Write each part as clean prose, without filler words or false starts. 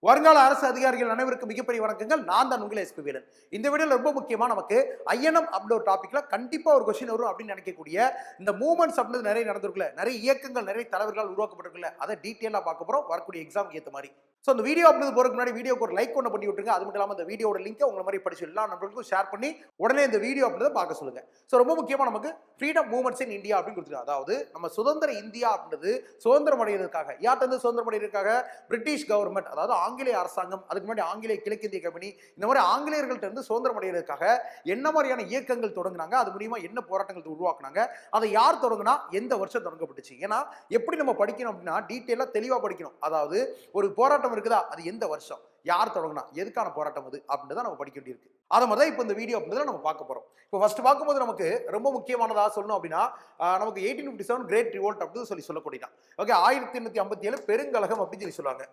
வருங்கால அரசு அதிகாரிகள் அனைவருக்கும் மிகப்பெரிய வணக்கங்கள். நான் தான் உங்கள் எஸ்பி வீரன். இந்த வீடியோல ரொம்ப முக்கியமா நமக்கு ஐஎன்எம் அப்படின்ற ஒரு டாபிக்ல கண்டிப்பா ஒரு கொஸ்டின் வரும் அப்படின்னு நினைக்கக்கூடிய இந்த மூவ்மெண்ட்ஸ் அப்படின்றது நிறைய நடந்திருக்குல்ல, நிறைய இயக்கங்கள், நிறைய தலைவர்கள் உருவாக்கப்பட்டிருக்குல்ல, அதை டீட்டெயிலா பார்க்க போறோம் வரக்கூடிய எக்ஸாமுக்கு ஏற்ற மாதிரி. ஸோ இந்த வீடியோ அப்படின்றது போறதுக்கு முன்னாடி வீடியோக்கு ஒரு லைக் ஒன்று பண்ணி விட்டுருங்க. அது மட்டும் இல்லாமல் இந்த வீடியோட லிங்கை உங்களை மாதிரி படிச்சு எல்லா நண்பர்களுக்கும் ஷேர் பண்ணி உடனே இந்த வீடியோ அப்படின்றத பார்க்க சொல்லுங்க. ஸோ ரொம்ப முக்கியமா நமக்கு ஃப்ரீடம் மூவ்மெண்ட்ஸ் இன் இந்தியா அப்படின்னு கொடுத்துருக்காங்க. அதாவது நம்ம சுதந்திர இந்தியா அப்படின்றது சுதந்திரம் அடைகிறதுக்காக, யார்கிட்ட சுதந்திரம் அடைகிறதுக்காக பிரிட்டிஷ் கவர்மெண்ட், அதாவது ஆங்கிலேய அரசாங்கம், அதுக்கு முன்னாடி ஆங்கிலேய கிழக்கிந்திய கம்பெனி, இந்த மாதிரி ஆங்கிலேயர்கள்ட்ட இருந்து சுதந்திரம் அடைகிறதுக்காக என்ன மாதிரியான இயக்கங்கள் தொடங்கினாங்க, அது மூலியமா என்ன போராட்டங்கள் உருவாக்குனாங்க, அதை யார் தொடங்கினா, எந்த வருஷம் தொடங்கப்பட்டுச்சு. ஏன்னா எப்படி நம்ம படிக்கணும் அப்படின்னா டீட்டெயிலா தெளிவா படிக்கணும். அதாவது ஒரு போராட்டம் இருக்குதா, அது எந்த வருஷம், யார் தொடங்கினா, எதுக்கான போராட்டம் அது அப்படின்றத நம்ம படிக்க வேண்டியிருக்கு. அதை மாதிரி இப்போ இந்த வீடியோ அப்படின்றத நம்ம பார்க்க போறோம். இப்போ ஃபர்ஸ்ட் பார்க்கும்போது நமக்கு ரொம்ப முக்கியமானதா சொல்லணும் அப்படின்னா நமக்கு 1857 கிரேட் ரிவோல்ட் அப்படின்னு சொல்லக்கூடியதான். ஓகே, 1857 பெருங்கலகம் அப்படின்னு சொல்லுவாங்க.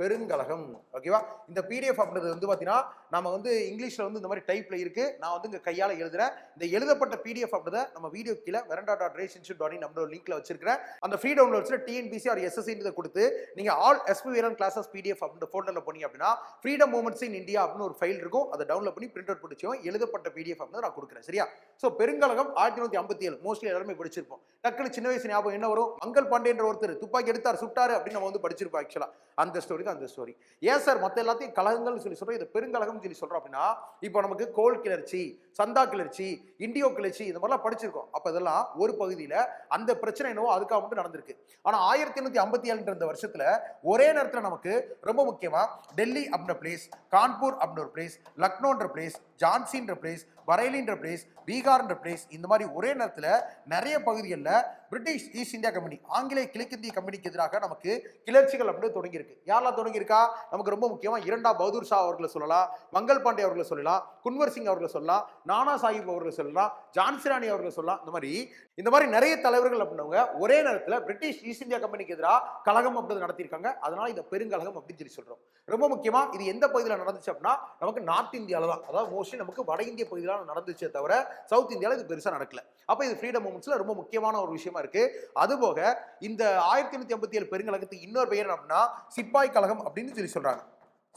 பெருங்கலகம். ஓகேவா, இந்த பிடிஎஃப் அப்படின்றது வந்து பார்த்தீங்கன்னா நம்ம வந்து இங்கிலீஷ்ல வந்து இந்த மாதிரி டைப்ல இருக்கு. நான் வந்து இங்க கையால எழுதுறேன். இந்த எழுதப்பட்ட பிடிஎஃப் அப்படின்றத நம்ம வீடியோ கீழே veranda.racinstitute.in நம்ம லிங்க்ல வச்சிருக்கிறேன். அந்த ஃப்ரீ டவுன்லோட்ஸ்ல டிஎன்பிசி ஆர் எஸ்எஸ்சி கொடுத்து நீங்க ஆல் எஸ்பி வீரன் கிளாஸஸ் பிடிஎஃப் அப்படின்ற ஃபோல்டர்ல போனீங்க அப்படின்னா ஃப்ரீடம் மூவ்மெண்ட்ஸ் இன் இந்தியா அப்படின்னு ஒரு ஃபைல் இருக்கும். அதை டவுன்லோட் பண்ணி பிரிண்ட் அவுட் பிடிச்சோம். எழுதப்பட்ட பிடிஎஃப் அப்படின்னு நான் கொடுக்குறேன். சரியா? ஸோ பெருங்கலகம் 1957 மோஸ்ட்லி எல்லாருமே படிச்சிருப்போம். டக்குனு சின்ன வயசு ஞாபகம் என்ன வரும்? மங்கள் பாண்டேன்ற ஒருத்தர் துப்பாக்கி எடுத்தார், சுட்டாரு அப்படின்னு நம்ம வந்து படிச்சிருப்போம். ஆக்சுவலா அந்த ஸ்டோரி தான் அந்த ஸ்டோரி. ஏன் சார் மற்ற எல்லாத்தையும் கழகங்கள்னு சொல்லி சொல்றோம், இது பெருங்கலகம் சொல்லி சொல்றோம் அப்படின்னா இப்போ நமக்கு கோல் கிளர்ச்சி, சந்தா கிளர்ச்சி, இண்டியோ கிளர்ச்சி இந்த மாதிரிலாம் படிச்சிருக்கோம். அப்ப இதெல்லாம் ஒரு பகுதியில அந்த பிரச்சனை என்னவோ அதுக்காக மட்டும் நடந்திருக்கு. ஆனா 1857 வருஷத்துல ஒரே நேரத்துல நமக்கு ரொம்ப முக்கியமா டெல்லி அப்படின்ற பிளேஸ், கான்பூர் அப்படின்ற ஒரு பிளேஸ், லக்னோன்ற பிளேஸ், ஜான்சின்ற பிளேஸ், பரேலின்ற பிளேஸ், பீகார்ன்ற பிளேஸ், இந்த மாதிரி ஒரே நேரத்தில் நிறைய பகுதிகளில் பிரிட்டிஷ் ஈஸ்ட் இந்தியா கம்பெனி, ஆங்கிலேய கிழக்கிந்திய கம்பெனிக்கு எதிராக நமக்கு கிளர்ச்சிகள் அப்படின்னு தொடங்கியிருக்கு. யாரெல்லாம் தொடங்கியிருக்கா? நமக்கு ரொம்ப முக்கியமா இரண்டாம் பகதூர் ஷா அவர்களை சொல்லலாம், மங்கள் பாண்டே அவர்களை சொல்லலாம், குன்வர் சிங் அவர்களை சொல்லலாம், நானா சாஹிப் அவர்களை சொல்லலாம், ஜான்சி ராணி அவர்களை சொல்லலாம். இந்த மாதிரி நிறைய தலைவர்கள் அப்படின்னவங்க ஒரே நேரத்தில் பிரிட்டிஷ் ஈஸ்ட் இந்தியா கம்பெனிக்கு எதிராக கழகம் அப்படி நடத்தியிருக்காங்க. அதனால இந்த பெருங்கழகம் அப்படின்னு சொல்லி சொல்றோம். ரொம்ப முக்கியமா இது எந்த பகுதியில் நடந்துச்சு அப்படின்னா நமக்கு நார்த் இந்தியாவில தான், அதாவது மோஸ்ட்லி நமக்கு வட இந்திய பகுதியில் நடந்துச்சே தவிர சவுத் இந்தியாவில் இது பெருசா நடக்கல. அப்ப இது ஃப்ரீடம் மூவ்மெண்ட்ஸ்ல ரொம்ப முக்கியமான ஒரு விஷயமா இருக்கு. அதுபோக இந்த 1857 பெருங்கழகத்துக்கு இன்னொரு பெயர் அப்படின்னா சிப்பாய் கழகம் அப்படின்னு சொல்லி சொல்றாங்க.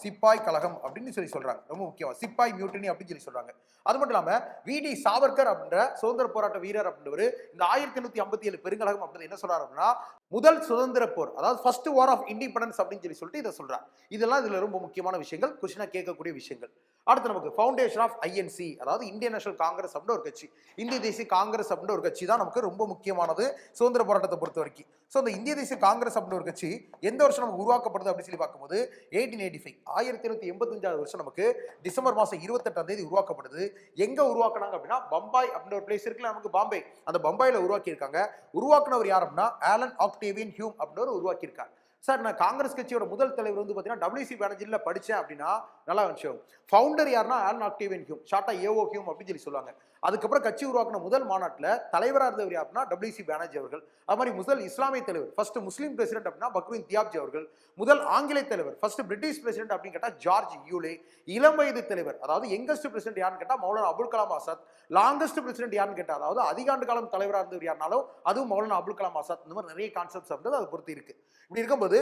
சிப்பாய் கழகம் அப்படின்னு சொல்லி சொல்றாங்க. ரொம்ப முக்கியம், சிப்பாய் மியூட்டினி அப்படின்னு சொல்லி சொல்றாங்க. அது மட்டும் இல்லாம வி.டி. சாவர்கர் அப்படின்ற சுதந்திர போராட்ட வீரர் அப்படின்றவர் இந்த 1857 பெருங்கழகம் அப்படின்னு என்ன சொல்றாரு அப்படின்னா முதல் சுதந்திர போர், அதாவது ஃபர்ஸ்ட் வார் ஆஃப் இண்டிபெண்டன்ஸ் அப்படின்னு சொல்லிட்டு இதை சொல்றாரு. இதெல்லாம் இதுல ரொம்ப முக்கியமான விஷயங்கள், கொஸ்டினா கேட்கக்கூடிய விஷயங்கள். அடுத்து நமக்கு ஃபவுண்டேஷன் ஆஃப் ஐஎன்சி, அதாவது இந்தியன் நேஷனல் காங்கிரஸ் அப்படின்ற ஒரு கட்சி, இந்திய தேசிய காங்கிரஸ் அப்படின்ற ஒரு கட்சி தான் நமக்கு ரொம்ப முக்கியமானது சுதந்திர போராட்டத்தை பொறுத்த வரைக்கும். ஸோ இந்த இந்திய தேசிய காங்கிரஸ் அப்படின்ற ஒரு கட்சி எந்த வருஷம் நமக்கு உருவாக்கப்படுது அப்படின்னு சொல்லி பார்க்கும்போது 1885 1885 வருஷம் நமக்கு டிசம்பர் மாதம் 28 உருவாக்கப்படுது. எங்க உருவாக்குனாங்க அப்படின்னா பம்பாய் அப்படின்ற ஒரு பிளேஸ் இருக்குல்ல நமக்கு, பாம்பே, அந்த பம்பாயில உருவாக்கி இருக்காங்க. உருவாக்குனவர் யார் அப்படின்னா ஆலன் ஆக்டேவியன் ஹியூம் அப்படின்ற உருவாக்கி இருக்காங்க. சார் நான் காங்கிரஸ் கட்சியோட முதல் தலைவர் வந்து பார்த்தீங்கன்னா டபிள்யூசி பானர்ஜியில் படித்தேன் அப்படின்னா நல்லா விஷயம். ஃபவுண்டர் யாருன்னா ஆலன் ஆக்டேவியன் ஹியூம், ஷார்ட்டா ஏஓ ஹியூம் அப்படின்னு சொல்லி சொல்லுவாங்க. அதுக்கப்புறம் கட்சி உருவாக்கின முதல் மாநாட்டில் தலைவராக இருந்தவர் யாருன்னா டபிள்யூசி பானர்ஜி அவர்கள். அது மாதிரி முதல் இஸ்லாமிய தலைவர், ஃபர்ஸ்ட் முஸ்லீம் பிரசிடென்ட் அப்படின்னா பக்ருதீன் தியாப்ஜி அவர்கள். முதல் ஆங்கிலேய தலைவர், ஃபர்ஸ்ட் பிரிட்டிஷ் பிரசிடென்ட் அப்படின்னு கேட்டால் ஜார்ஜ் யூலே. இளம் வயது தலைவர், அதாவது யங்கஸ்ட் பிரசிடென்ட் யாருன்னு கேட்டால் மௌலானா அபுல் கலாம் ஆசாத். லாங்கஸ்ட் பிரசிடென்ட் யாருன்னு கேட்டால், அதாவது அதிகாண்டு காலம் தலைவராக இருந்தவர் யாருனாலும் அதுவும் மௌலானா அபுல் கலாம் ஆசாத். இந்த மாதிரி நிறைய கான்செப்ட்ஸ் அப்படின்றது அதை பொறுத்து இருக்கு. இப்படி இருக்கும்போது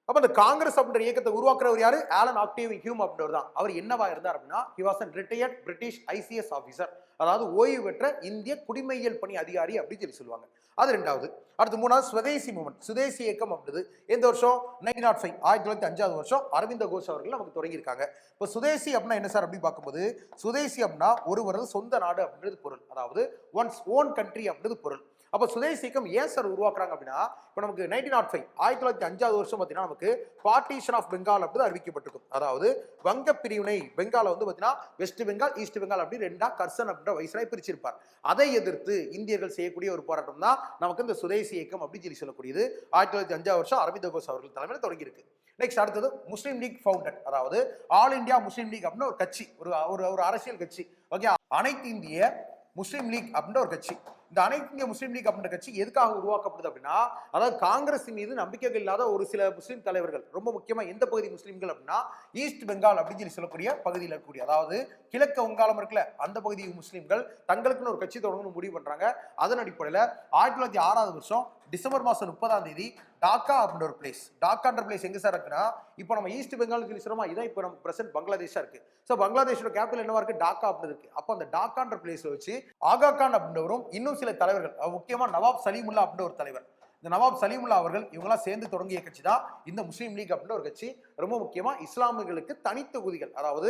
அப்ப இந்த காங்கிரஸ் அப்படின்ற இயக்கத்தை உருவாக்குறவர் யாரு? ஆலன் ஆக்டேவியன் ஹியூம் அப்படின்றவர் தான். அவர் என்னவா இருந்தார் அப்படின்னா he was a retired British ICS officer, அதாவது ஓய்வு பெற்ற இந்திய குடிமையியல் பணி அதிகாரி அப்படின்னு சொல்லி சொல்லுவாங்க. அது ரெண்டாவது. அடுத்து மூணாவது சுதேசி மூவ்மெண்ட், சுதேசி இயக்கம் அப்படின்றது எந்த வருஷம்? 1905 1905 வருஷம் அரவிந்த கோஷ் அவர்கள் நமக்கு தொடங்கியிருக்காங்க. இப்போ சுதேசி அப்படின்னா என்ன சார் அப்படின்னு பார்க்கும்போது சுதேசி அப்படின்னா ஒருவரது சொந்த நாடு அப்படின்றது பொருள், அதாவது ஒன்ஸ் ஓன் கண்ட்ரி அப்படின்றது பொருள். அப்போ சுதேசி இயக்கம் ஏன் சார் உருவாக்குறாங்க அப்படின்னா இப்போ நமக்கு 1905 1905 வருஷம் பார்த்தீங்கன்னா நமக்கு பார்ட்டிஷன் ஆஃப் பெங்கால் அப்படின்னு அறிவிக்கப்பட்டிருக்கும். அதாவது வங்க பிரிவினை, பெங்காலை வந்து பார்த்தீங்கன்னா வெஸ்ட் பெங்கால் ஈஸ்ட் பெங்கால் அப்படி ரெண்டா கர்சன் அப்படின்ற வயசுல பிரிச்சிருப்பார். அதை எதிர்த்து இந்தியர்கள் செய்யக்கூடிய ஒரு போராட்டம் தான் நமக்கு இந்த சுதேசி இயக்கம் அப்படின்னு சொல்லக்கூடியது 1905 வருஷம் அரவிந்த கோஷ் அவர்கள் தலைமையில் தொடங்கியிருக்கு. நெக்ஸ்ட் அடுத்தது முஸ்லீம் லீக் ஃபவுண்டட், அதாவது ஆல் இந்தியா முஸ்லீம் லீக் அப்படின்னு ஒரு கட்சி, ஒரு அரசியல் கட்சி. ஓகே, அனைத்து இந்திய முஸ்லீம் லீக் அப்படின்ற ஒரு கட்சி. இந்த அனைத்து இந்திய முஸ்லீம் லீக் அப்படின்ற கட்சி எதுக்காக உருவாக்கப்படுது அப்படின்னா அதாவது காங்கிரஸ் மீது நம்பிக்கைகள் இல்லாத ஒரு சில முஸ்லீம் தலைவர்கள், ரொம்ப முக்கியமா எந்த பகுதி முஸ்லீம்கள் அப்படின்னா ஈஸ்ட் பெங்கால் அப்படின்னு சொல்லக்கூடிய பகுதியில் இருக்கக்கூடிய, அதாவது கிழக்கு வங்காளம் இருக்குல்ல அந்த பகுதி முஸ்லீம்கள் தங்களுக்குன்னு ஒரு கட்சி தொடங்கணும்னு முடிவு பண்றாங்க. அதன் அடிப்படையில் 1906 வருஷம் டிசம்பர் மாதம் 30 டாக்கா அப்படின்ற ஒரு பிளேஸ். டாக்கான்ற பிளேஸ் எங்கே சார் இருக்குன்னா, இப்போ நம்ம ஈஸ்ட் பெங்கால் சொல்லி சொல்கிறோமா, இதான் இப்போ நம்ம பிரசன்ட் பங்களாதேஷாக இருக்குது. ஸோ பங்களாதேஷோட கேபிட்டல் என்னவா இருக்குது, டாக்கா அப்படின்னு இருக்குது. அப்போ அந்த டாக்கான்ற பிளேஸில் வச்சு ஆகா கான் அப்படின்றவரும் இன்னும் சில தலைவர்கள், முக்கியமாக நவாப் சலீமுல்லா அப்படின்ற ஒரு தலைவர், இந்த நவாப் சலீமுல்லா அவர்கள் இவங்கெல்லாம் சேர்ந்து தொடங்கிய கட்சி தான் இந்த முஸ்லீம் லீக் அப்படின்ற ஒரு கட்சி. ரொம்ப முக்கியமாக இஸ்லாமியர்களுக்கு தனித்தொகுதிகள், அதாவது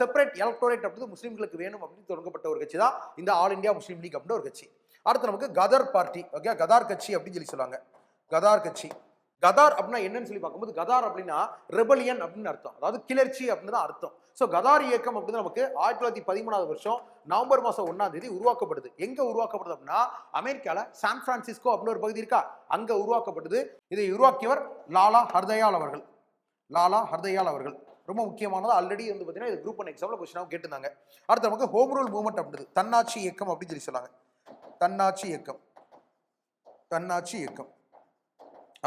செப்பரேட் எலக்டோரேட் அப்படின்னு முஸ்லீம்களுக்கு வேணும் அப்படின்னு தொடங்கப்பட்ட ஒரு கட்சி தான் இந்த ஆல் இந்தியா முஸ்லீம் லீக் அப்படின்ற ஒரு கட்சி. அடுத்து நமக்கு கதர் பார்ட்டி, ஓகே, கதார் கட்சி அப்படின்னு சொல்லி சொல்லுவாங்க. கதார் கட்சி, கதார் அப்படின்னா என்னன்னு சொல்லி பார்க்கும்போது, கதார் அப்படின்னா ரெபலியன் அப்படின்னு அர்த்தம், அதாவது கிளர்ச்சி அப்படின்னு தான் அர்த்தம். ஸோ கதார் இயக்கம் அப்படின்னு நமக்கு 1913 நவம்பர் மாதம் 1 உருவாக்கப்படுது. எங்க உருவாக்கப்படுது அப்படின்னா, அமெரிக்கால சான் பிரான்சிஸ்கோ அப்படின்னு ஒரு பகுதி இருக்கா, அங்க உருவாக்கப்படுது. இதை உருவாக்கியவர் லாலா ஹர்தயால் அவர்கள். லாலா ஹர்தயால் அவர்கள் ரொம்ப முக்கியமானது. ஆல்ரெடி வந்து பார்த்தீங்கன்னா இது குரூப் 1 எக்ஸாம்ல கொஸ்டினாக கேட்டிருந்தாங்க. அடுத்து நமக்கு ஹோம் ரூல் மூவ்மெண்ட் அப்படின்றது தன்னாட்சி இயக்கம் அப்படின்னு சொல்லி சொன்னாங்க. தன்னாட்சி இயக்கம், தன்னாட்சி இயக்கம்,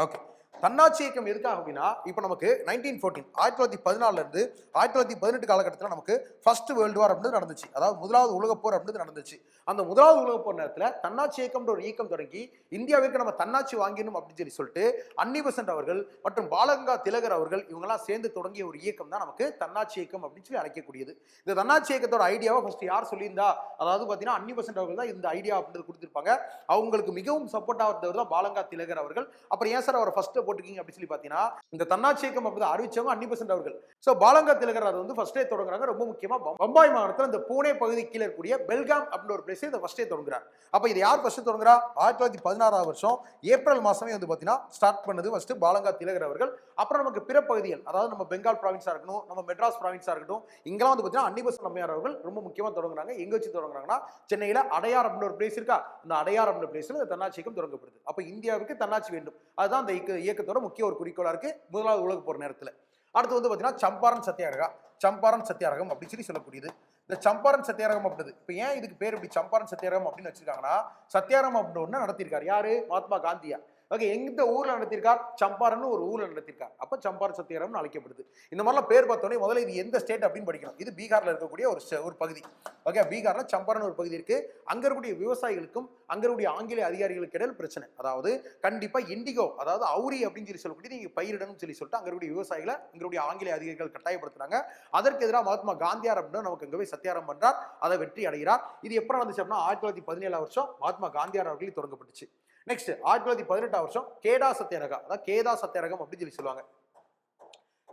ஓகே. தன்னாட்சி இயக்கம் எதுக்காக அப்படின்னா, இப்போ நமக்கு 1914 இருந்து 1918 காலகட்டத்தில் நமக்கு ஃபர்ஸ்ட் வேர்ல்டு வார் அப்படின்றது நடந்துச்சு. அதாவது முதலாவது உலகப் போர் அப்படின்றது நடந்துச்சு. அந்த முதலாவது உலகப் போர் நேரத்தில் தன்னாட்சி இயக்கம்ன்ற ஒரு இயக்கம் தொடங்கி இந்தியாவிற்கு நம்ம தன்னாட்சி வாங்கிடணும் அப்படின்னு சொல்லிட்டு அன்னி பெசன்ட் அவர்கள் மற்றும் பாலகங்கா திலகர் அவர்கள் இவங்கெல்லாம் சேர்ந்து தொடங்கிய ஒரு இயக்கம் தான் நமக்கு தன்னாட்சி இயக்கம் அப்படின்னு சொல்லி அழைக்கக்கூடியது. இந்த தன்னாட்சி இயக்கத்தோட ஐடியாவை ஃபர்ஸ்ட் யார் சொல்லியிருந்தா, அதாவது பார்த்தீங்கன்னா அன்னி பெசன்ட் அவர்கள் தான் இந்த ஐடியா அப்படின்றது கொடுத்திருப்பாங்க. அவங்களுக்கு மிகவும் சப்போர்ட்டாக இருந்தவர் தான் பாலகங்கா திலகர் அவர்கள். அப்புறம் ஏன் சார் அவர் ஃபர்ஸ்ட் போட்டுக்கீங்க அப்படின்னு சொல்லி பார்த்தீங்கன்னா, இந்த தன்னாட்சி இயக்கம் அப்படி அறிவிச்சவங்க அன்னி பெசன்ட் அவர்கள். ஸோ பாலகங்கா திலகர் அதை வந்து ஃபர்ஸ்டே தொடங்குறாங்க. ரொம்ப முக்கியமா பம்பாய் மாநிலத்தில் இந்த பூனே பகுதி கீழே இருக்கக்கூடிய பெல்காம் அப்படின்ற ஒரு பிளேஸ் இதை ஃபர்ஸ்டே தொடங்குறார். அப்ப இது யார் ஃபர்ஸ்ட் தொடங்குறா, 1916 ஏப்ரல் மாசமே வந்து பார்த்தீங்கன்னா ஸ்டார்ட் பண்ணது ஃபர்ஸ்ட் பாலகங்கா திலகர் அவர்கள். அப்புறம் நமக்கு பிற பகுதிகள், அதாவது நம்ம பெங்கால் ப்ராவின்ஸா இருக்கட்டும், நம்ம மெட்ராஸ் ப்ராவின்ஸா இருக்கட்டும், இங்கெல்லாம் வந்து பார்த்தீங்கன்னா அன்னி பெசன்ட் அம்மையார் அவர்கள் ரொம்ப முக்கியமா தொடங்குறாங்க. எங்க வச்சு தொடங்குறாங்கன்னா, சென்னையில அடையார் அப்படின்ற ஒரு பிளேஸ் இருக்கா, அந்த அடையார் அப்படின்ற பிளேஸ்ல இந்த தன்னாட்சி இயக்கம் தொடங்கப்படுது. அப்ப இந்தியாவுக்கு தன்னாட்சி வேண்டும், அதுதான் அந்த இயக்கத்தோட முக்கிய ஒரு குறிக்கோளா இருக்கு முதலாவது உலக போர் நேரத்தில். அடுத்து வந்து பார்த்தீங்கன்னா சம்பாரன் சத்தியாகிரகா, சம்பாரன் சத்தியாகிரகம் அப்படின்னு சொல்லி சொல்லக்கூடியது. இந்த சம்பாரன் சத்தியாகிரகம் அப்படிது இப்போ ஏன் இதுக்கு பேர் இப்படி சம்பாரன் சத்தியாகிரகம் அப்படின்னு வச்சிருக்காங்கன்னா, சத்தியாகிரகம் அப்படின்னு ஒன்று நடத்தியிருக்காரு யாரு, மகாத்மா காந்தியா. ஓகே, எந்த ஊர்ல நடத்திருக்கார், சம்பாரன் ஒரு ஊர்ல நடத்திருக்கார். அப்ப சம்பாரன் சத்தியாகிரகம் அழைக்கப்படுது. இந்த மாதிரிலாம் பேர் பார்த்தோன்னே முதல்ல இது எந்த ஸ்டேட் அப்படின்னு படிக்கணும். இது பீகார்ல இருக்கக்கூடிய ஒரு பகுதி. ஓகே, பீகார்ல சம்பாரன் ஒரு பகுதி இருக்கு. அங்க இருக்கக்கூடிய விவசாயிகளுக்கும் அங்க இருக்கக்கூடிய ஆங்கிலேய அதிகாரிகளுக்கு இடையில் பிரச்சனை. அதாவது கண்டிப்பா இண்டிகோ, அதாவது அவுரி அப்படின்னு சொல்லக்கூடிய நீங்க பயிரிடணும்னு சொல்லிட்டு அங்க இருக்கக்கூடிய விவசாயிகளை இங்களுடைய ஆங்கிலேய அதிகாரிகள் கட்டாயப்படுத்துறாங்க. அதற்கு எதிராக மகாத்மா காந்தியார் அப்படின்னு நமக்கு அங்கே போய் சத்தியாகிரகம் பண்றார், அதை வெற்றி அடைகிறார். இது எப்ப நடந்துச்சு அப்படின்னா 1917 மகாத்மா காந்தியார் அவர்களால் தொடங்கப்பட்டுச்சு. நெக்ஸ்ட் 1918 கேடா சத்தியாகிரகா, அதாவது கேதா சத்தியாகிரகம் அப்படின்னு சொல்லுவாங்க.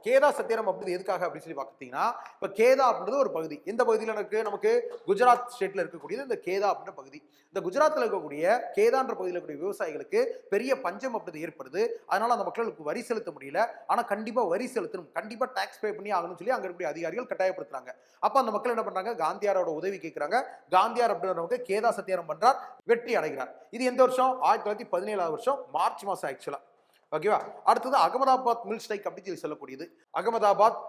கேதா சத்தியாகிரகம் அப்படி எதுக்காக அப்படின்னு சொல்லி பார்த்தீங்கன்னா, இப்போ கேதா அப்படின்றது ஒரு பகுதி. எந்த பகுதியில் இருக்கு, நமக்கு குஜராத் ஸ்டேட்ல இருக்கக்கூடியது இந்த கேதா அப்படின்ற பகுதி. இந்த குஜராத்தில் இருக்கக்கூடிய கேதான்ற பகுதியில் இருக்கக்கூடிய விவசாயிகளுக்கு பெரிய பஞ்சம் அப்படி ஏற்படுது. அதனால அந்த மக்களுக்கு வரி செலுத்த முடியல. ஆனா கண்டிப்பா வரி செலுத்தணும், கண்டிப்பா டாக்ஸ் பே பண்ணி ஆகணும்னு சொல்லி அங்க இருக்கக்கூடிய அதிகாரிகள் கட்டாயப்படுத்துறாங்க. அப்ப அந்த மக்கள் என்ன பண்றாங்க, காந்தியாரோட உதவி கேட்கிறாங்க. காந்தியார் அப்படின்றவங்க கேதா சத்தியாகிரகம் பண்றார், வெற்றி அடைகிறார். இது எந்த வருஷம், 1917 மார்ச் மாசம் ஆக்சுவலா. ஓகேவா. அடுத்தது அகமதாபாத் மில் ஸ்ட்ரைக் அப்படின்னு சொல்லக்கூடியது. அகமதாபாத்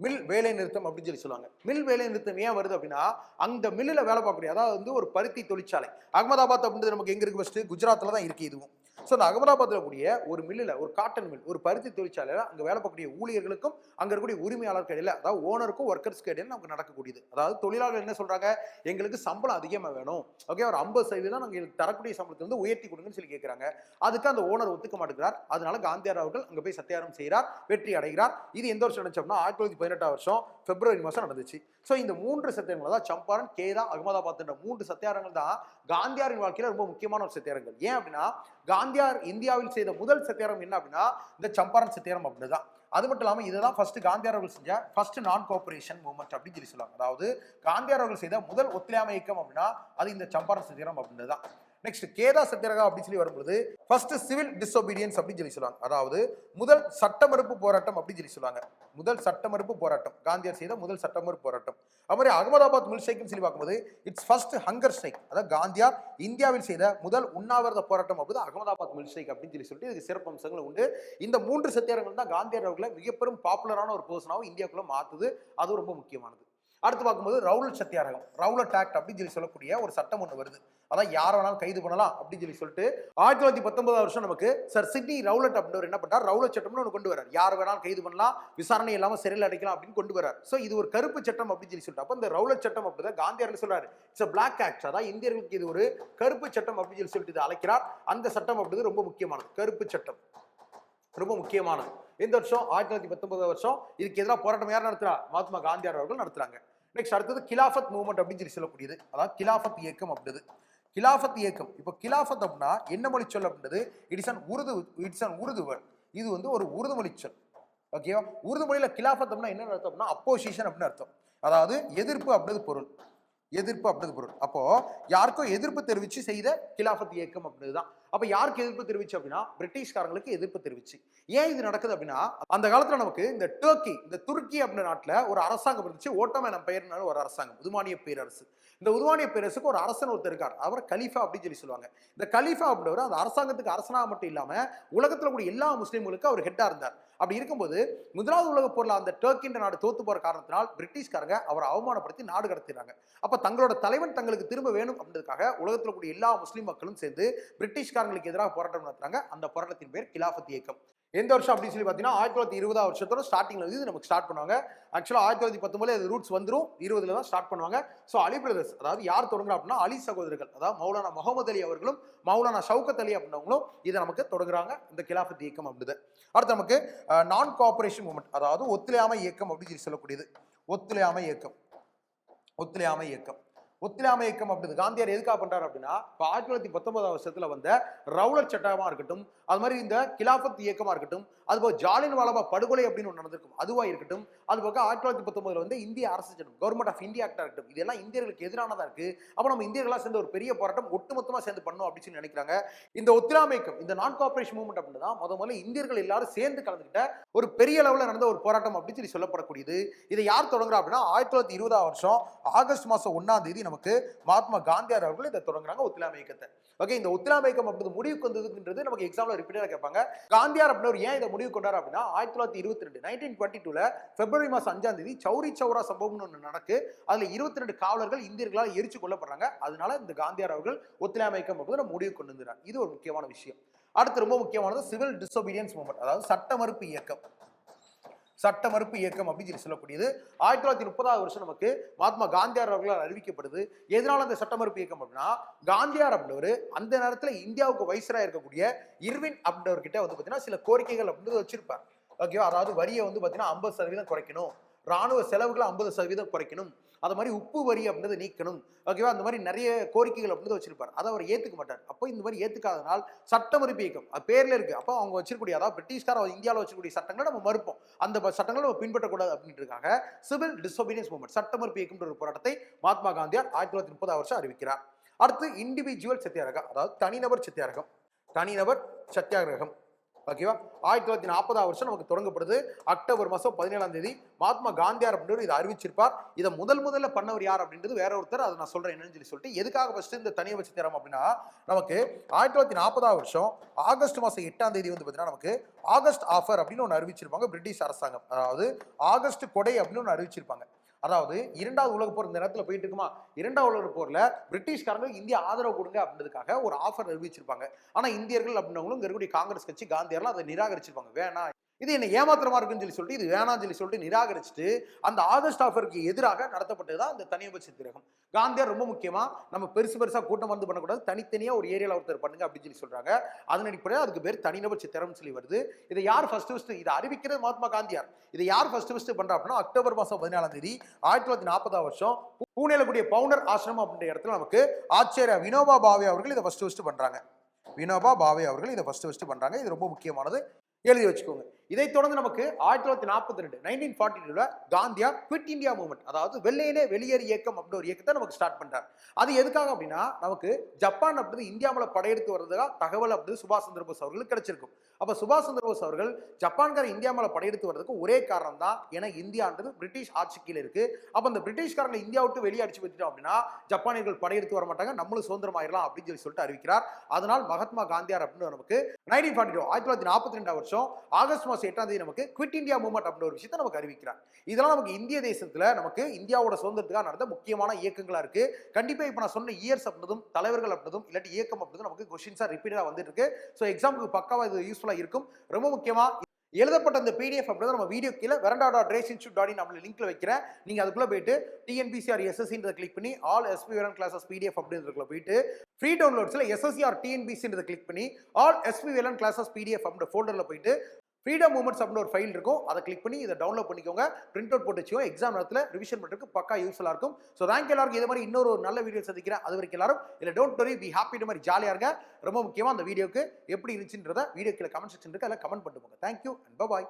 மில் வேலை நிறுத்தம் அப்படின்னு சொல்லுவாங்க. மில் வேலை நிறுத்தம் ஏன் வருது அப்படின்னா, அந்த மில்லில் வேலை பார்க்கக்கூடிய, அதாவது வந்து ஒரு பருத்தி தொழிற்சாலை. அகமதாபாத் அப்படின்றது நமக்கு எங்க இருக்கு, ஃபர்ஸ்ட் குஜராத்தில் தான் இருக்கு இதுவும். ஸோ அந்த அகமதாபாத்தில் கூடிய ஒரு மில்லில், ஒரு காட்டன் மில், ஒரு பருத்தி தொழிற்சாலையில் அங்கே வேலை பார்க்கக்கூடிய ஊழியர்களுக்கும் அங்கே இருக்கக்கூடிய உரிமையாளருக்கு இடையில, அதாவது ஓனருக்கும் ஒர்க்கர்ஸ்க்கு இடையில நமக்கு நடக்கக்கூடியது. அதாவது தொழிலாளர்கள் என்ன சொல்றாங்க, எங்களுக்கு சம்பளம் அதிகமாக வேணும், ஓகே, ஒரு 50% நாங்கள் தரக்கூடிய சம்பளத்தை வந்து உயர்த்தி கொடுங்கன்னு சொல்லி கேட்குறாங்க. அதுக்கு அந்த ஓனர் ஒத்துக்க மாட்டேங்கிறார். அதனால காந்தியார் அவர்கள் அங்கே போய் சத்தியாகிரகம் செய்கிறார், வெற்றி அடைகிறார். இது எந்த வருஷம் நடந்துச்சோம்னா 1918 பிப்ரவரி மாதம் நடந்துச்சு. ஸோ இந்த 3 சத்தியாகிரகங்கள் தான் சம்பாரன், கேதா, அகமதாபாத் என்ற 3 சத்தியாகிரகங்கள் தான் காந்தியாரின் வாழ்க்கையில் ரொம்ப முக்கியமான ஒரு சத்தியாகிரகங்கள். ஏன் அப்படின்னா, காந்தியார் இந்தியாவில் செய்த முதல் சத்தியாகிரகம் என்ன அப்படின்னா இந்த சம்பாரன் சத்தியாகிரகம் அப்படிதான். அது மட்டும் இல்லாமல் இதுதான் ஃபர்ஸ்ட் காந்தியார் அவர்கள் செஞ்ச ஃபர்ஸ்ட் நான் கோஆபரேஷன் மூவ்மெண்ட் அப்படின்னு சொல்லுவாங்க. அதாவது காந்தியார் அவர்கள் செய்த முதல் ஒத்துழையாமை இயக்கம் அப்படின்னா அது இந்த சம்பாரன் சத்தியாகிரகம் அப்படின்னு தான். நெக்ஸ்ட் கேதா சத்தியாகிரகம் அப்படின்னு சொல்லி வரும்போது ஃபர்ஸ்ட் சிவில் டிஸ்ஒபீடியன்ஸ் அப்படின்னு சொல்லுவாங்க. அதாவது முதல் சட்ட மறுப்பு போராட்டம் அப்படின்னு சொல்லுவாங்க. முதல் சட்ட மறுப்பு போராட்டம், காந்தியார் செய்த முதல் சட்ட மறுப்பு போராட்டம். அது மாதிரி அகமதாபாத் மில் ஸ்ட்ரைக்னு சொல்லி பார்க்கும்போது இட்ஸ் ஃபர்ஸ்ட் ஹங்கர் ஸ்ட்ரைக். அதாவது காந்தியார் இந்தியாவில் செய்த முதல் உண்ணாவிரத போராட்டம் அப்படி அகமதாபாத் மில் ஸ்ட்ரைக் அப்படின்னு சொல்லிட்டு இதுக்கு சிறப்பு அம்சங்கள் உண்டு. இந்த 3 சத்தியாகிரகங்கள் தான் காந்தியார் அவர்களை மிகப்பெரும் பாப்புலரான ஒரு பர்சனாகவும் இந்தியாவுக்குள்ள மாத்துது. அது ரொம்ப முக்கியமானது. அடுத்து பார்க்கும்போது ரவுலட் சத்தியாகிரகம், ரவுலட் ஆக்ட் அப்படின்னு சொல்லி சொல்லக்கூடிய ஒரு சட்டம் ஒன்று வருது. அதான் யார் வேணாலும் கைது பண்ணலாம் அப்படின்னு சொல்லிட்டு 1919 வருஷம் நமக்கு சர் சிட்னி ரவுலட் அப்படின்றவர் என்ன பண்றார், ரவுலட் சட்டம்னு ஒன்று கொண்டு வரார். யார் வேணாலும் கைது பண்ணலாம், விசாரணை இல்லாமல் சிறையில் அடைக்கலாம் அப்படின்னு கொண்டு வரார். ஸோ இது ஒரு கருப்பு சட்டம் அப்படின்னு சொல்லிட்டு அப்போ இந்த ரவுலட் சட்டம் அப்படிதான் காந்தியார் சொல்றாரு, இட்ஸ் பிளாக் ஆக்ட், அதாவது இந்தியர்களுக்கு இது ஒரு கருப்பு சட்டம் அப்படின்னு சொல்லிட்டு இதை அழைக்கிறார். அந்த சட்டம் அப்படிங்கிறது ரொம்ப முக்கியமானது, கருப்பு சட்டம் ரொம்ப முக்கியமானது. இந்த வருஷம் 1919 வருஷம் இதுக்கு எதிராக போராட்டம் யார் நடத்துறா, மகாத்மா காந்தியார் அவர்கள் நடத்துறாங்க. நெக்ஸ்ட் அடுத்தது கிலாஃபத் மூவ்மெண்ட் அப்படின்னு சொல்லி சொல்லக்கூடியது, அதாவது கிலாஃபத் இயக்கம் அப்படிது. கிலாஃபத் இயக்கம், இப்போ கிலாஃபத் அப்படின்னா என்ன மொழி சொல் அப்படின்றது, இட்ஸ் அன் உருது வேர்ட். இது வந்து ஒரு உருது மொழி சொல். ஓகேவா, உருது மொழியில கிலாஃபத் அப்படின்னா என்ன அர்த்தம் அப்படின்னா அப்போசிஷன் அப்படின்னு அர்த்தம், அதாவது எதிர்ப்பு அப்படின்றது பொருள், எதிர்ப்பு அப்படின்றது பொருள். அப்போ யாருக்கும் எதிர்ப்பு தெரிவிச்சு செய்த கிலாஃபத் இயக்கம் அப்படின்னுதான். அப்ப யாருக்கு எதிர்ப்பு தெரிவிச்சு அப்படின்னா பிரிட்டிஷ்காரங்களுக்கு எதிர்ப்பு தெரிவிச்சு. ஏன் இது நடக்குது அப்படின்னா, அந்த காலத்துல நமக்கு இந்த டர்க்கி, இந்த துருக்கி அப்படின்ற நாட்டுல ஒரு அரசாங்கம் இருந்துச்சு, ஓட்டோமன் எம்பையர்னால ஒரு அரசாங்கம், உதுமானிய பேரரசு. இந்த உதுமானிய பேரரசுக்கு ஒரு அரசன் ஒருத்தர் இருக்கார், அவர் கலீஃபா அப்படின்னு சொல்லி சொல்லுவாங்க. இந்த கலீஃபா அப்படின்றவர் அந்த அரசாங்கத்துக்கு அரசனாக மட்டும் இல்லாம உலகத்துல கூடிய எல்லா முஸ்லீம்களுக்கும் அவர் ஹெட்டா இருந்தார். அப்படி இருக்கும்போது முதலாவது உலக போர்ல அந்த டர்க்கின்ற நாடு தோத்து போற காரணத்தினால் பிரிட்டிஷ்காரங்க அவரை அவமானப்படுத்தி நாடு கடத்திடுறாங்க. அப்ப தங்களோட தலைவன் தங்களுக்கு திரும்ப வேணும் அப்படின்றதுக்காக உலகத்துல கூடிய எல்லா முஸ்லீம் மக்களும் சேர்ந்து பிரிட்டிஷ்காரங்களுக்கு எதிராக போராட்டம் நடத்துறாங்க. அந்த போராட்டத்தின் பேர் கிலாஃபத் இயக்கம். எந்த வருஷம் அப்படின்னு சொல்லி பார்த்தீங்கன்னா 1920 வருஷத்தோட ஸ்டார்டிங்ல வந்து நமக்கு ஸ்டார்ட் பண்ணுவாங்க. ஆக்சுவலா 1919 அது ரூட்ஸ் வந்துரும், 20 தான் ஸ்டார்ட் பண்ணுவாங்க. ஸோ அலி பிரதர்ஸ், அதாவது யார் தொடங்குறா அப்படின்னா அலி சகோதரர்கள், அதாவது மௌலானா முகமது அலி அவர்களும் மௌலானா ஷவுகத் அலி அப்படின்னவங்களும் இதை நமக்கு தொடங்குறாங்க, இந்த கிலாஃபத் இயக்கம் அப்படிது. அடுத்து நமக்கு நான் கோஆபரேஷன் மூவ்மெண்ட், அதாவது ஒத்துழையாமை இயக்கம் அப்படின்னு சொல்லக்கூடியது. ஒத்துழையாமை இயக்கம், ஒத்துழையாமை இயக்கம், ஒத்துழையாமை இயக்கம் அப்படிது காந்தியார் எதுக்காக பண்றாரு அப்படின்னா, இப்போ 1919 வருஷத்துல வந்த ரவுலட் சட்டமா இருக்கட்டும், அது மாதிரி இந்த கிலாஃபத் இயக்கமா இருக்கட்டும், அதுபோக ஜாலியன் வாலாபாக் படுகொலை அப்படின்னு ஒன்று நடந்திருக்கும் அதுவா இருக்கட்டும், அதுபோக 1919 வந்து இந்திய அரசு சட்டம், கவர்மெண்ட் ஆஃப் இந்தியா ஆக்டா இருக்கட்டும், இதெல்லாம் இந்தியர்களுக்கு எதிரானதா இருக்கு. அப்போ நம்ம இந்தியர்களா சேர்ந்து ஒரு பெரிய போராட்டம் ஒட்டுமொத்தமா சேர்ந்து பண்ணணும் அப்படின்னு சொல்லி நினைக்கிறாங்க. இந்த ஒத்துழையாமை இயக்கம், இந்த நான் கோஆபரேஷன் மூவ்மெண்ட் அப்படின்னு தான் முதல்ல இந்தியர்கள் எல்லாரும் சேர்ந்து கலந்துக்கிட்ட ஒரு பெரிய லெவலில் நடந்த ஒரு போராட்டம் அப்படின்னு சொல்லி சொல்லப்படக்கூடியது. இதை யார் தொடங்குறா அப்படின்னா 1920 வருஷம் ஆகஸ்ட் மாசம் 1ஆம் தேதி நமக்கு மகாத்மா காந்தியார் அவர்கள் இதை தொடங்குறாங்க ஒத்துழையாமை இயக்கத்தை. ஓகே, இந்த ஒத்துழையாமை இயக்கம் அப்படி முடிவுக்கு வந்ததுன்றது நமக்கு எக்ஸாம்ல ரிப்பீட்டடா கேட்பாங்க. காந்தியார் அப்படின்னா ஏன் இதை முடிவு கொண்டாரு அப்படின்னா 1922 பிப்ரவரி மாசம் 5ஆம் தேதி சௌரி சௌரா சம்பவம்னு ஒன்று நடக்கு. அதுல 22 காவலர்கள் இந்தியர்களால் எரிச்சு கொல்லப்படுறாங்க. அதனால இந்த காந்தியார் அவர்கள் ஒத்துழையாமை இயக்கம் அப்படி முடிவு கொண்டு வந்தார். இது ஒரு முக்கியமான விஷயம். அடுத்து ரொம்ப முக்கியமானது சிவில் டிசோபீடியன்ஸ் மூவ்மெண்ட், அதாவது சட்ட மறுப்பு இயக்கம். சட்ட மறுப்பு இயக்கம் அப்படின்னு சொல்லக்கூடியது 1930 வருஷம் நமக்கு மகாத்மா காந்தியார் அவர்களால் அறிவிக்கப்படுது. எதனால அந்த சட்ட மறுப்பு இயக்கம் அப்படின்னா, காந்தியார் அப்படின்றவர் அந்த நேரத்தில் இந்தியாவுக்கு வைஸ்ராயா இருக்கக்கூடிய இர்வின் அப்படின்றவர்கிட்ட வந்து பார்த்தீங்கன்னா சில கோரிக்கைகள் அப்படின்றது வச்சிருப்பார். ஓகேவா, அதாவது வரியை வந்து பார்த்தீங்கன்னா 50% குறைக்கணும், ராணுவ செலவுகளை 50% குறைக்கணும், அது மாதிரி உப்பு வரி அப்படின்றத நீக்கணும். ஓகேவா, அந்த மாதிரி நிறைய கோரிக்கைகள் அப்படின்றத வச்சிருப்பார். அதை அவர் ஏற்றுக்க மாட்டார். அப்போ இந்த மாதிரி ஏற்றுக்காதனால் சட்ட மறுப்பு இயக்கம் அது பேர்ல இருக்கு. அப்போ அவங்க வச்சிருக்கக்கூடிய, அதாவது பிரிட்டிஷ்கார இந்தியாவில் வச்சிருக்கூடிய சட்டங்களை நம்ம மறுப்போம், அந்த சட்டங்களை நம்ம பின்பற்றக்கூடாது அப்படின்றதுக்காக சிவில் டிசோபீடியன்ஸ் மூவ்மெண்ட், சட்ட மறுப்பு இயக்கம் ஒரு போராட்டத்தை மகாத்மா காந்தியார் 1930 வருஷம் அறிவிக்கிறார். அடுத்து இண்டிவிஜுவல் சத்தியாகிரகம், அதாவது தனிநபர் சத்தியாகிரகம், தனிநபர் சத்தியாகிரகம். ஓகேவா, 1940 வருஷம் நமக்கு தொடங்கப்படுது. அக்டோபர் மாசம் 17ஆம் தேதி மகாத்மா காந்தியார் அப்படின்றது இதை அறிவிச்சிருப்பார். இதை முதல்ல பண்ணவர் யார் அப்படின்றது வேற ஒருத்தர், அதை நான் சொல்றேன் என்னன்னு சொல்லிட்டு. எதுக்காக ஃபர்ஸ்ட் இந்த தனிநபர் சத்தியாகிரகம் அப்படின்னா, நமக்கு 1940 வருஷம் ஆகஸ்ட் மாசம் 8ஆம் தேதி வந்து பார்த்தீங்கன்னா நமக்கு ஆகஸ்ட் ஆஃபர் அப்படின்னு ஒன்று அறிவிச்சிருப்பாங்க பிரிட்டிஷ் அரசாங்கம். அதாவது ஆகஸ்ட் கொடை அப்படின்னு ஒன்று அறிவிச்சிருப்பாங்க. அதாவது 2வது உலக போர் இந்த நேரத்தில் போயிட்டு இருக்குமா, 2வது உலக போர்ல பிரிட்டிஷ்காரங்களுக்கு இந்தியா ஆதரவு கொடுங்க அப்படின்றதுக்காக ஒரு ஆஃபர் அறிவிச்சிருப்பாங்க. ஆனா இந்தியர்கள் அப்படின்னவங்களும் இங்க இருக்கக்கூடிய காங்கிரஸ் கட்சி காந்தியார்லாம் அதை நிராகரிச்சிருப்பாங்க. வேணாம், இது என்ன ஏமாத்திரமா இருக்குன்னு சொல்லிட்டு இது வேணாம்னு சொல்லிட்டு நிராகரிச்சுட்டு அந்த ஆகஸ்ட் ஆஃபருக்கு எதிராக நடத்தப்பட்டதுதான் இந்த தனிநபர் சத்தியாகிரகம். காந்தியார் ரொம்ப முக்கியமா நம்ம பெருசா கூட்டம் வந்து பண்ணக்கூடாது, தனித்தனியா ஒரு ஏரியாவில் ஒருத்தர் பண்ணுங்க அப்படின்னு சொல்றாங்க. அதன் அடிப்படையில் அதுக்கு பேர் தனிநபர் சத்தியாகிரகம் சொல்லி வருது. இதை யார் ஃபர்ஸ்ட் இதை அறிவிக்கிறது மகாத்மா காந்தியார். இதை யார் ஃபர்ஸ்ட் பண்றா அப்படின்னா அக்டோபர் மாசம் 14ஆம் தேதி 1940 வருஷம் பூனேல கூடிய பவுண்டர் ஆசிரமம் அப்படின்ற இடத்துல நமக்கு ஆச்சாரியா வினோபா பாவே அவர்கள் இதை ஃபர்ஸ்ட் பண்றாங்க. வினோபா பாவே அவர்கள் இதை ஃபர்ஸ்ட் பண்றாங்க. இது ரொம்ப முக்கியமானது, எழுதி வச்சுக்கோங்க. இதை தொடர்ந்து நமக்கு 1942 காந்தியார் குவிட் இந்தியா மூவ்மெண்ட், அதாவது வெள்ளையிலே வெளியேறு இயக்கம் அப்படின்ற ஒரு இயக்கத்தை நமக்கு ஸ்டார்ட் பண்றாரு. அது எதுக்காக அப்படின்னா, நமக்கு ஜப்பான் அப்படின்றது இந்தியாவில் படையெடுத்து வர்றதுக்காக தகவல் அப்படின்றது சுபாஷ் சந்திர போஸ் அவர்களுக்கு கிடைச்சிருக்கும். அப்ப சுபாஷ் சந்திர போஸ் அவர்கள் ஜப்பான்கார இந்தியாவில் படையெடுத்து வர்றதுக்கு ஒரே காரணம் தான், ஏன்னா இந்தியான்றது பிரிட்டிஷ் ஆட்சி கீழே இருக்கு. அப்ப அந்த பிரிட்டிஷ்காரங்களை இந்தியா விட்டு வெளியே அடிச்சு வச்சுட்டோம் அப்படின்னா ஜப்பானியர்கள் படையெடுத்து வர மாட்டாங்க, நம்மளும் சுதந்திரம் ஆயிடலாம் அப்படின்னு சொல்லிட்டு அறிவிக்கிறார். அதனால் மகாத்மா காந்தியார் அப்படின்னு நமக்கு 1942 வருஷம் ஆகஸ்ட் மாதம் 8ஆம் தேதி நமக்கு குவிட் இந்தியா மூவ்மெண்ட் அப்படின்ற ஒரு விஷயத்தை நமக்கு அறிவிக்கிறார். இதெல்லாம் நமக்கு இந்திய தேசத்துல நமக்கு இந்தியாவோட சுதந்திரத்துக்காக நடந்த முக்கியமான இயக்கங்களா இருக்கு. கண்டிப்பா இப்ப நான் சொன்ன இயர்ஸ் அப்படின்றதும் தலைவர்கள் அப்படின்றதும் இல்லாட்டி இயக்கம் அப்படின்றதும் நமக்கு கொஸ்டின்ஸா ரிப்பீட்டடா வந்துட்டு இருக்கு. ஸோ எக்ஸாமுக்கு பக்காவா இது யூஸ்ஃபுல்லா இருக்கும். ரொம்ப முக்கியமா எழுதப்பட்ட அந்த பிடிஎஃப் அப்படின்றத நம்ம வீடியோ கீழே veranda.racinstitute.in நம்ம லிங்க்ல வைக்கிறேன். நீங்க அதுக்குள்ள போயிட்டு டிஎன்பிசி ஆர் எஸ்எஸ்சின்றத கிளிக் பண்ணி all SP Velan classes PDF அப்படின்றதுக்குள்ள போயிட்டு ஃப்ரீ டவுன்லோட்ஸ்ல எஸ்எஸ்சி ஆர் டிஎன்பிசின்றத கிளிக் பண்ணி all SP Velan classes PDF அப்படின்ற ஃபோல்டர்ல போயிட்டு ஃப்ரீடம் மூமெண்ட்ஸ் அப்படின்னு ஒரு ஃபைல் இருக்கும். அதை கிளிக் பண்ணி இதை டவுன்லோட் பண்ணிக்கோங்க. பிரிண்ட் அவுட் போட்டு வச்சுக்கோங்க. எக்ஸாம் நேரத்தில் ரிவிஷன் பண்ணுறதுக்கு பக்கா யூஸ்ஃபுல்லாக இருக்கும். ஸோ தேங்க் எல்லாருக்கும். இதே மாதிரி இன்னொரு நல்ல வீடியோ சந்திக்கிறேன். அது வரைக்கும் எல்லாரும் இல்லை டோன்ட் வரி, பி ஹாப்பி, இந்த மாதிரி ஜாலியாக இருங்க. ரொம்ப முக்கியமாக அந்த வீடியோக்கு எப்படி இருந்துச்சுன்றத வீடியோ கீழே கமெண்ட் செக்ஷன் இருக்கு, அதில் கமெண்ட் பண்ணிட்டு போங்க. Thank you and bye.